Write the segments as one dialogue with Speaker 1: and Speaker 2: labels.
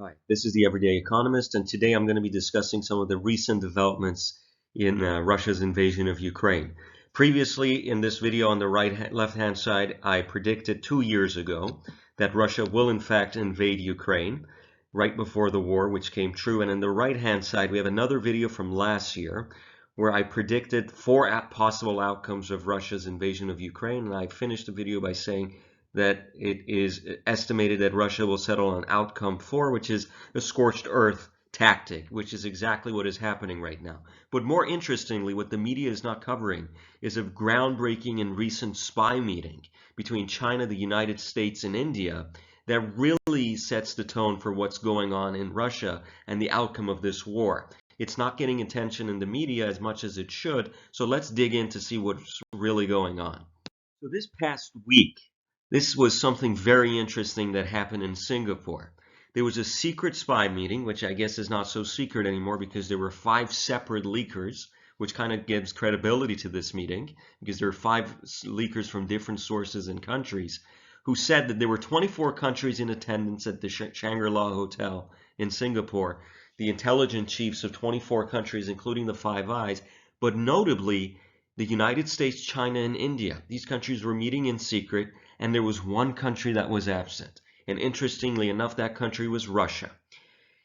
Speaker 1: Hi, this is the Everyday Economist, and today I'm going to be discussing some of the recent developments in Russia's invasion of Ukraine. Previously, in this video on the left-hand side, I predicted 2 years ago that Russia will in fact invade Ukraine right before the war, which came true. And on the right-hand side, we have another video from last year where I predicted four possible outcomes of Russia's invasion of Ukraine, and I finished the video by saying that it is estimated that Russia will settle on outcome 4, which is the scorched earth tactic, which is exactly what is happening right now. But more interestingly, what the media is not covering is a groundbreaking and recent spy meeting between China, the United States, and India that really sets the tone for what's going on in Russia and the outcome of this war. It's not getting attention in the media as much as it should, so let's dig in to see what's really going on. So this past week, this was something very interesting that happened in Singapore. There was a secret spy meeting, which I guess is not so secret anymore because there were 5 separate leakers, which kind of gives credibility to this meeting because there are 5 leakers from different sources and countries who said that there were 24 countries in attendance at the Shangri-La Hotel in Singapore, the intelligence chiefs of 24 countries, including the Five Eyes, but notably the United States, China, and India. These countries were meeting in secret, and there was one country that was absent. And interestingly enough, that country was Russia.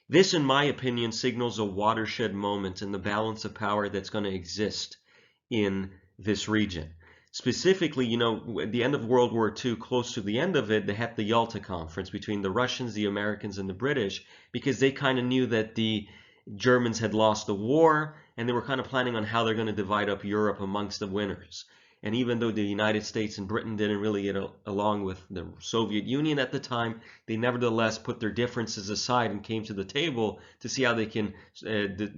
Speaker 1: This, in my opinion, signals a watershed moment in the balance of power that's going to exist in this region. Specifically, at the end of World War II, close to the end of it, they had the Yalta Conference between the Russians, the Americans, and the British, because they kind of knew that the Germans had lost the war, and they were kind of planning on how they're going to divide up Europe amongst the winners. And even though the United States and Britain didn't really get along with the Soviet Union at the time, they nevertheless put their differences aside and came to the table to see how they can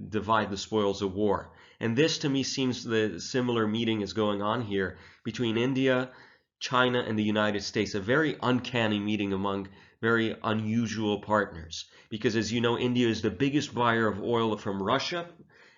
Speaker 1: divide the spoils of war. And this, to me, seems the similar meeting is going on here between India, China, and the United States, a very uncanny meeting among very unusual partners. Because as you know, India is the biggest buyer of oil from Russia,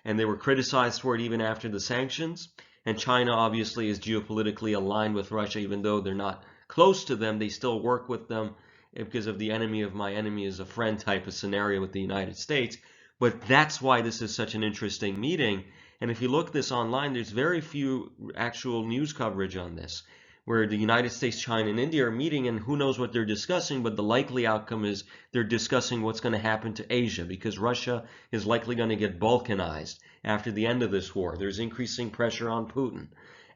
Speaker 1: and they were criticized for it even after the sanctions. And China obviously is geopolitically aligned with Russia, even though they're not close to them, they still work with them because of the enemy of my enemy is a friend type of scenario with the United States. But that's why this is such an interesting meeting. And if you look this online, there's very few actual news coverage on this, where the United States, China, and India are meeting, and who knows what they're discussing, but the likely outcome is they're discussing what's going to happen to Asia, because Russia is likely going to get balkanized after the end of this war. There's increasing pressure on Putin.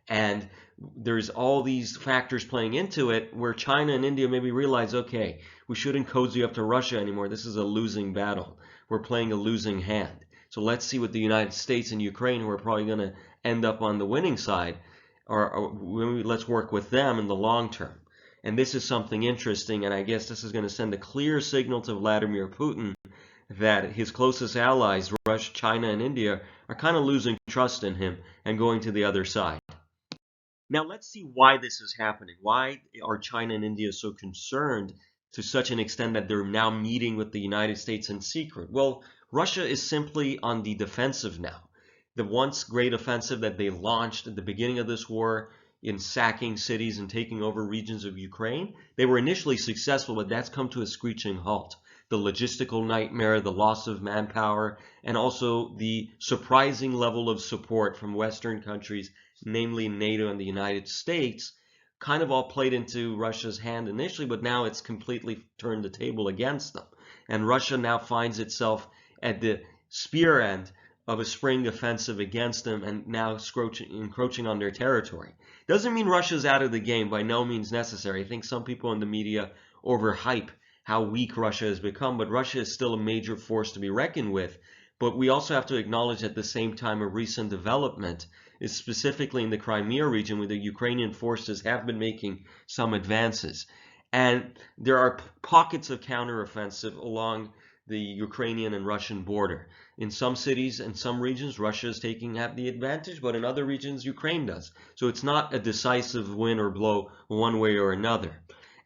Speaker 1: And there's all these factors playing into it where China and India maybe realize, okay, we shouldn't cozy up to Russia anymore. This is a losing battle. We're playing a losing hand. So let's see what the United States and Ukraine, who are probably going to end up on the winning side, let's work with them in the long term. And this is something interesting, and I guess this is going to send a clear signal to Vladimir Putin that his closest allies, Russia, China, and India, are kind of losing trust in him and going to the other side. Now let's see why this is happening. Why are China and India so concerned to such an extent that they're now meeting with the United States in secret? Well, Russia is simply on the defensive now. The once great offensive that they launched at the beginning of this war in sacking cities and taking over regions of Ukraine, they were initially successful, but that's come to a screeching halt. The logistical nightmare, the loss of manpower, and also the surprising level of support from Western countries, namely NATO and the United States, kind of all played into Russia's hand initially, but now it's completely turned the table against them. And Russia now finds itself at the spear end of a spring offensive against them and now encroaching on their territory. Doesn't mean Russia's out of the game, by no means necessary. I think some people in the media overhype how weak Russia has become, but Russia is still a major force to be reckoned with. But we also have to acknowledge at the same time a recent development is specifically in the Crimea region where the Ukrainian forces have been making some advances. And there are pockets of counteroffensive along the Ukrainian and Russian border. In some cities and some regions, Russia is taking the advantage, but in other regions, Ukraine does. So it's not a decisive win or blow one way or another.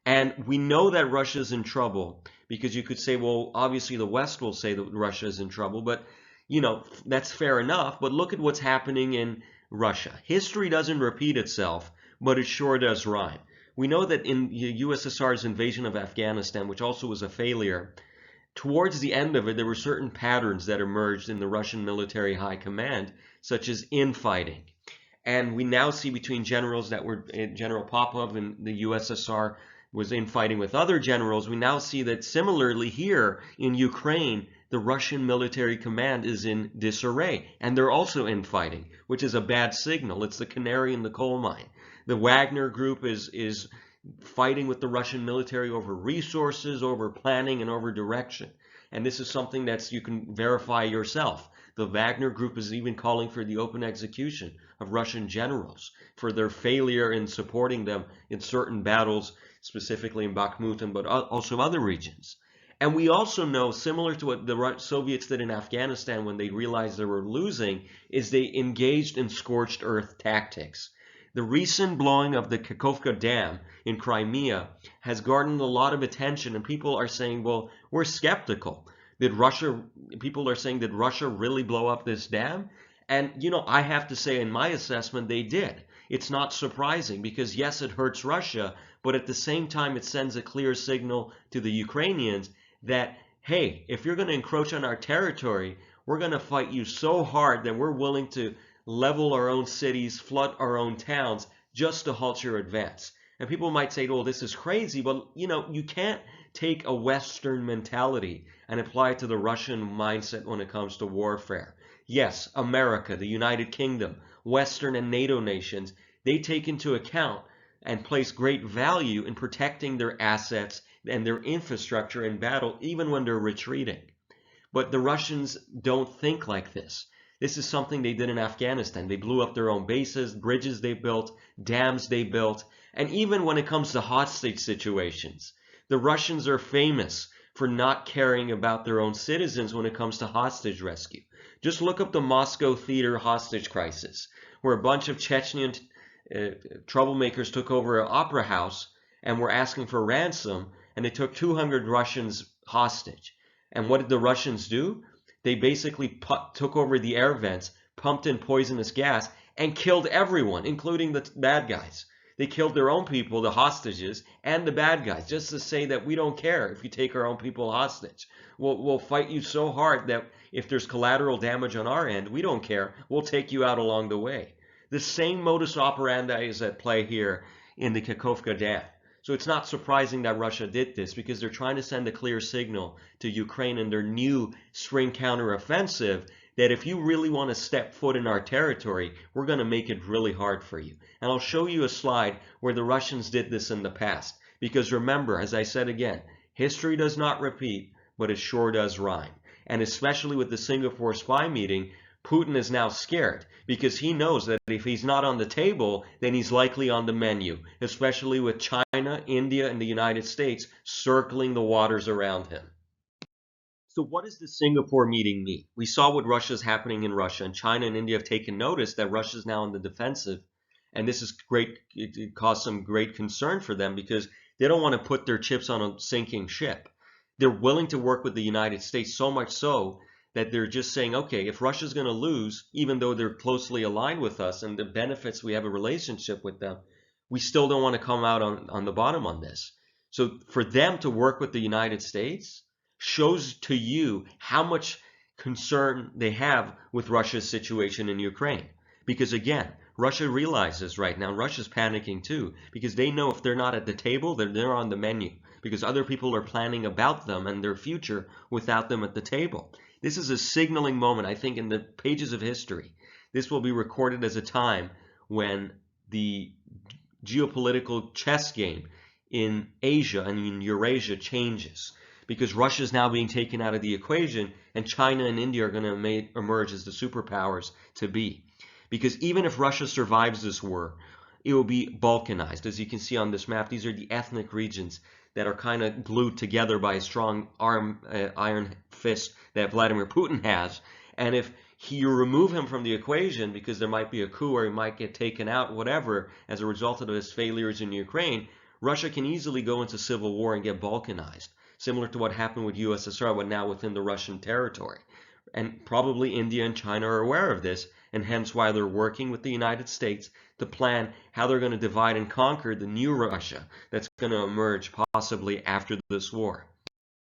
Speaker 1: And we know that Russia is in trouble because you could say, well, obviously the West will say that Russia is in trouble, but that's fair enough. But look at what's happening in Russia. History doesn't repeat itself, but it sure does rhyme. We know that in the USSR's invasion of Afghanistan, which also was a failure, Towards the end of it, there were certain patterns that emerged in the Russian military high command, such as infighting. And we now see between generals that were General Popov in the USSR was infighting with other generals. We now see that similarly here in Ukraine, the Russian military command is in disarray, and they're also infighting, which is a bad signal. It's the canary in the coal mine. The Wagner group is fighting with the Russian military over resources, over planning, and over direction. And this is something that you can verify yourself. The Wagner group is even calling for the open execution of Russian generals for their failure in supporting them in certain battles, specifically in Bakhmut, but also other regions. And we also know, similar to what the Soviets did in Afghanistan when they realized they were losing, is they engaged in scorched earth tactics. The recent blowing of the Kakhovka Dam in Crimea has garnered a lot of attention, and people are saying, well, we're skeptical. People are saying, did Russia really blow up this dam? And, I have to say, in my assessment, they did. It's not surprising because, yes, it hurts Russia, but at the same time, it sends a clear signal to the Ukrainians that, hey, if you're going to encroach on our territory, we're going to fight you so hard that we're willing to level our own cities, flood our own towns, just to halt your advance. And people might say, well, this is crazy. But, you can't take a Western mentality and apply it to the Russian mindset when it comes to warfare. Yes, America, the United Kingdom, Western and NATO nations, they take into account and place great value in protecting their assets and their infrastructure in battle, even when they're retreating. But the Russians don't think like this. This is something they did in Afghanistan. They blew up their own bases, bridges they built, dams they built, and even when it comes to hostage situations, the Russians are famous for not caring about their own citizens when it comes to hostage rescue. Just look up the Moscow theater hostage crisis, where a bunch of Chechen troublemakers took over an opera house and were asking for ransom, and they took 200 Russians hostage. And what did the Russians do? They basically took over the air vents, pumped in poisonous gas, and killed everyone, including the bad guys. They killed their own people, the hostages, and the bad guys, just to say that we don't care if you take our own people hostage. We'll fight you so hard that if there's collateral damage on our end, we don't care. We'll take you out along the way. The same modus operandi is at play here in the Kakhovka Dam. So it's not surprising that Russia did this because they're trying to send a clear signal to Ukraine in their new spring counteroffensive that if you really want to step foot in our territory, we're going to make it really hard for you. And I'll show you a slide where the Russians did this in the past. Because remember, as I said again, history does not repeat, but it sure does rhyme. And especially with the Singapore spy meeting, Putin is now scared because he knows that if he's not on the table, then he's likely on the menu, especially with China, India, and the United States circling the waters around him. So what does the Singapore meeting mean? We saw what Russia's happening in Russia, and China and India have taken notice that Russia's now on the defensive, and this is great. It caused some great concern for them because they don't want to put their chips on a sinking ship. They're willing to work with the United States, so much so that they're just saying, okay, if Russia's going to lose, even though they're closely aligned with us and the benefits, we have a relationship with them, we still don't want to come out on the bottom on this. So for them to work with the United States shows to you how much concern they have with Russia's situation in Ukraine. Because again, Russia realizes right now, Russia's panicking too, because they know if they're not at the table, they're on the menu, because other people are planning about them and their future without them at the table. This is a signaling moment, I think, in the pages of history. This will be recorded as a time when the geopolitical chess game in Asia and in Eurasia changes. Because Russia is now being taken out of the equation, and China and India are going to emerge as the superpowers to be. Because even if Russia survives this war, it will be balkanized. As you can see on this map, these are the ethnic regions that are kind of glued together by a strong iron fist that Vladimir Putin has. And if you remove him from the equation because there might be a coup or he might get taken out, whatever, as a result of his failures in Ukraine, Russia can easily go into civil war and get balkanized, similar to what happened with USSR, but now within the Russian territory. And probably India and China are aware of this, and hence why they're working with the United States to plan how they're going to divide and conquer the new Russia that's going to emerge possibly after this war.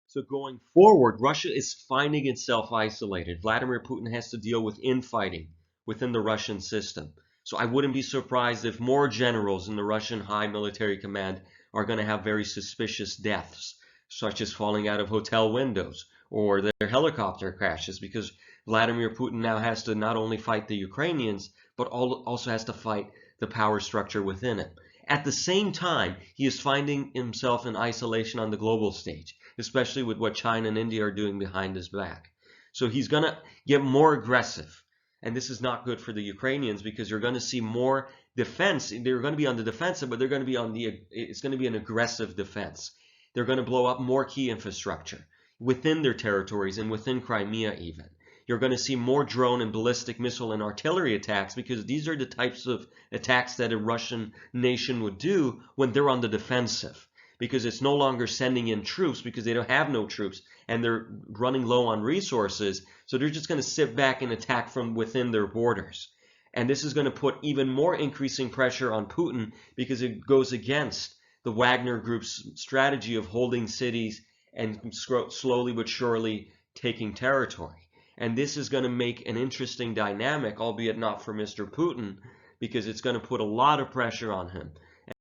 Speaker 1: So going forward, Russia is finding itself isolated. Vladimir Putin has to deal with infighting within the Russian system. So I wouldn't be surprised if more generals in the Russian high military command are going to have very suspicious deaths, such as falling out of hotel windows or their helicopter crashes, because Vladimir Putin now has to not only fight the Ukrainians, but also has to fight the power structure within it. At the same time, he is finding himself in isolation on the global stage, especially with what China and India are doing behind his back. So he's going to get more aggressive. And this is not good for the Ukrainians, because you're going to see more defense. They're going to be on the defensive, but they're going to be it's going to be an aggressive defense. They're going to blow up more key infrastructure within their territories and within Crimea even. You're going to see more drone and ballistic missile and artillery attacks, because these are the types of attacks that a Russian nation would do when they're on the defensive. Because it's no longer sending in troops, because they don't have no troops and they're running low on resources. So they're just going to sit back and attack from within their borders. And this is going to put even more increasing pressure on Putin, because it goes against the Wagner Group's strategy of holding cities and slowly but surely taking territory. And this is going to make an interesting dynamic, albeit not for Mr. Putin, because it's going to put a lot of pressure on him.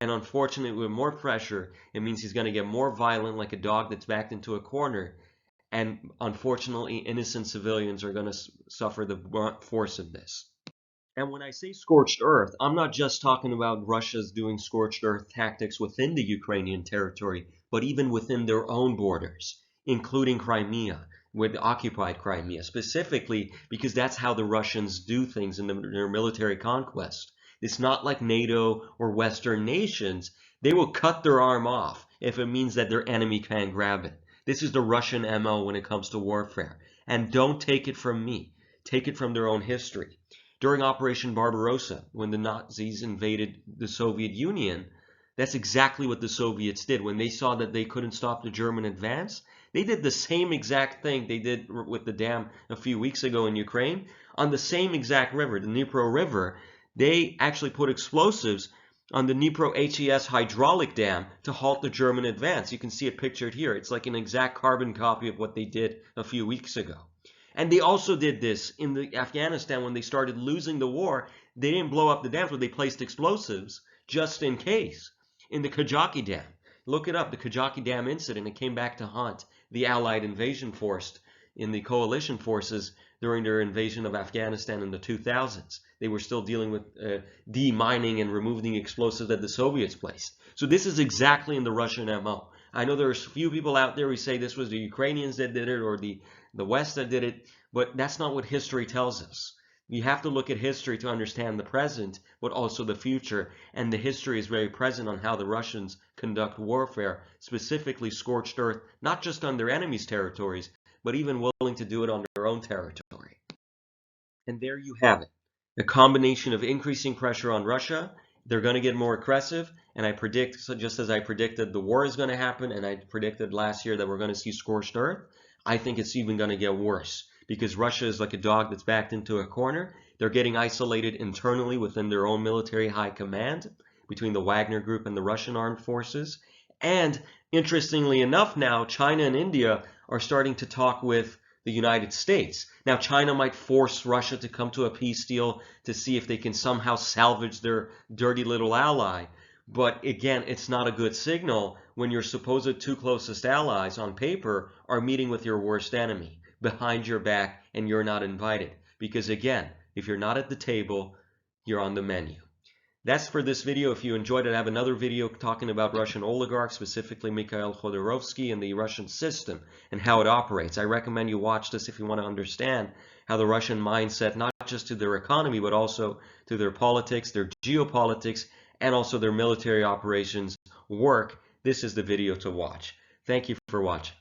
Speaker 1: And unfortunately, with more pressure, it means he's going to get more violent, like a dog that's backed into a corner. And unfortunately, innocent civilians are going to suffer the force of this. And when I say scorched earth, I'm not just talking about Russia's doing scorched earth tactics within the Ukrainian territory, but even within their own borders, including Crimea, with occupied Crimea, specifically because that's how the Russians do things in their military conquest. It's not like NATO or Western nations. They will cut their arm off if it means that their enemy can't grab it. This is the Russian MO when it comes to warfare. And don't take it from me. Take it from their own history. During Operation Barbarossa, when the Nazis invaded the Soviet Union, that's exactly what the Soviets did. When they saw that they couldn't stop the German advance, they did the same exact thing they did with the dam a few weeks ago in Ukraine. On the same exact river, the Dnipro River, they actually put explosives on the Dnipro HES hydraulic dam to halt the German advance. You can see it pictured here. It's like an exact carbon copy of what they did a few weeks ago. And they also did this in Afghanistan when they started losing the war. They didn't blow up the dams, but they placed explosives just in case. In the Kajaki Dam, look it up, the Kajaki Dam incident, it came back to haunt the Allied invasion force in the coalition forces during their invasion of Afghanistan in the 2000s. They were still dealing with demining and removing explosives that the Soviets placed. So this is exactly in the Russian MO. I know there's a few people out there who say this was the Ukrainians that did it or the West that did it, but that's not what history tells us. You have to look at history to understand the present, but also the future. And the history is very present on how the Russians conduct warfare, specifically scorched earth, not just on their enemies' territories, but even willing to do it on their own territory. And there you have it. A combination of increasing pressure on Russia. They're going to get more aggressive. And I predict, so just as I predicted the war is going to happen, and I predicted last year that we're going to see scorched earth, I think it's even going to get worse. Because Russia is like a dog that's backed into a corner. They're getting isolated internally within their own military high command, between the Wagner Group and the Russian armed forces. And interestingly enough now, China and India are starting to talk with the United States. Now, China might force Russia to come to a peace deal to see if they can somehow salvage their dirty little ally. But again, it's not a good signal when your supposed two closest allies on paper are meeting with your worst enemy behind your back, and you're not invited. Because again, if you're not at the table, you're on the menu. That's for this video. If you enjoyed it, I have another video talking about Russian oligarchs, specifically Mikhail Khodorkovsky and the Russian system and how it operates. I recommend you watch this if you want to understand how the Russian mindset, not just to their economy, but also to their politics, their geopolitics, and also their military operations work. This is the video to watch. Thank you for watching.